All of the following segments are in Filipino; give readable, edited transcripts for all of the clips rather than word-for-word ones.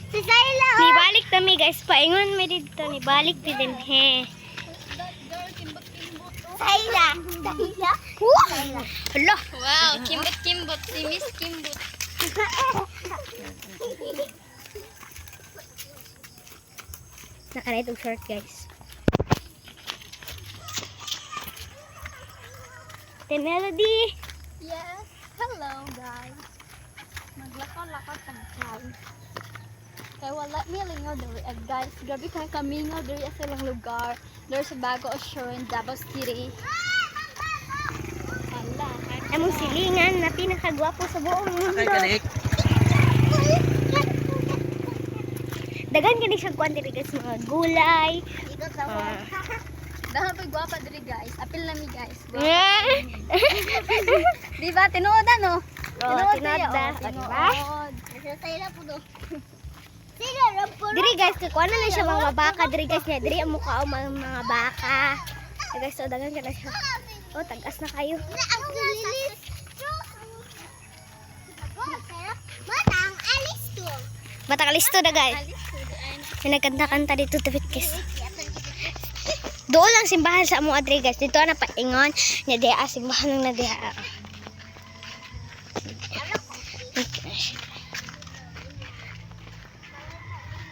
Si Sayla. Ni balik kami guys, paingon mi dito, ni balik mi din he. Sayla. Sayla. Hala. Wow, kimbot-kimbot si Miss Kimbot. Naka-right og short guys. The Melody. Yes. Hello guys. Maglakaw-lakaw tang clown. Kaya wala mi lingaw diri guys. Grabe kay kamingaw diri sa ilang lugar. Diri sa Bago Assurance, Davao City. Hala. Among silingan na pinakagwapo sa buong mundo. Dagan kini siya kuan diri guys, mga gulay. Dito sa Dahil pa'y guwapa diri guys. Apil na mi guys. Eh. Di ba? Tinuod no? Oh, tinod na. Tinuod. Si Sayla po do. Sila ram po. Diri guys, kuan na siya mga baka diri guys niya. Diri ang mukha o mga baka. Guys, so dagan ka na siya. Oh, tagas na kayo. Ang lilis. Mata ang alis to. Matakalis to na guys. Alis ko di ay. May nagkanta-kanta dito David guys. Doon lang simbahan sa mga adre guys. Dito na paingon. Nya diha simbahan lang na diha.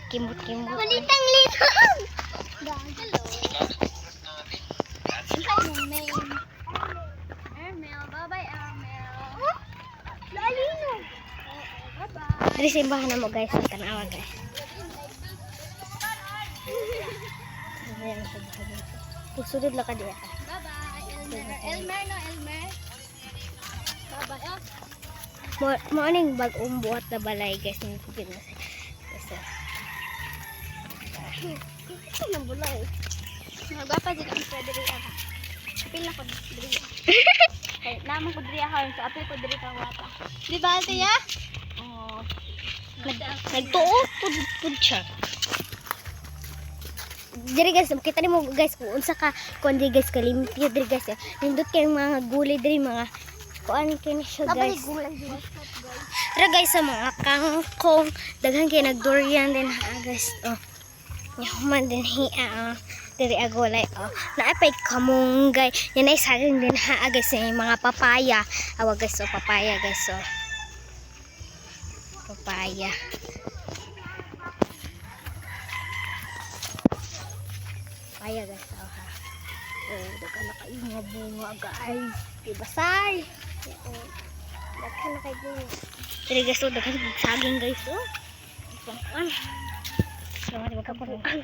Kimot-kimot. Palitang litang. Hello. Ano yung name? Ermel. Bye-bye, Ermel. Lalino. Bye-bye. Diri simbahan na mo guys. Tanawa guys. Pusulod lang ka diha. Bye-bye, Elmer. Elmer, no? Elmer. Bye-bye. Oh. Morning bag-ong buhat na balay guys. Yung Pinas. Ito nang bulay. Magwapa din ang sa diri ako. Apil na ko diri. Kaya naman ko diri ako. So apil ko diri ka wapa. Di ba, Tia? Oo. Nagtuot pud siya. Diri guys, kita nimo guys kung unsa ka kuan diri guys kalimpyo diri guys. Nindot kay mga gulay diri mga kuan kini siya guys. Pero guys sa mga kangkong daghan kay nagdurian din ha guys. Oh. Yaman din hiya diri agulay oh. Naapay kamunggay. Yan ay saging din ha guys yung mga papaya. Awa guys oh papaya guys oh. Papaya. Papaya guys oh ha. Oh, daghan na kayo mga bunga guys. Ibasay. Oh. Daghan na kayo bunga. Diri guys oh daghan saging guys oh. Pangkuan. Sama di magkapuruan.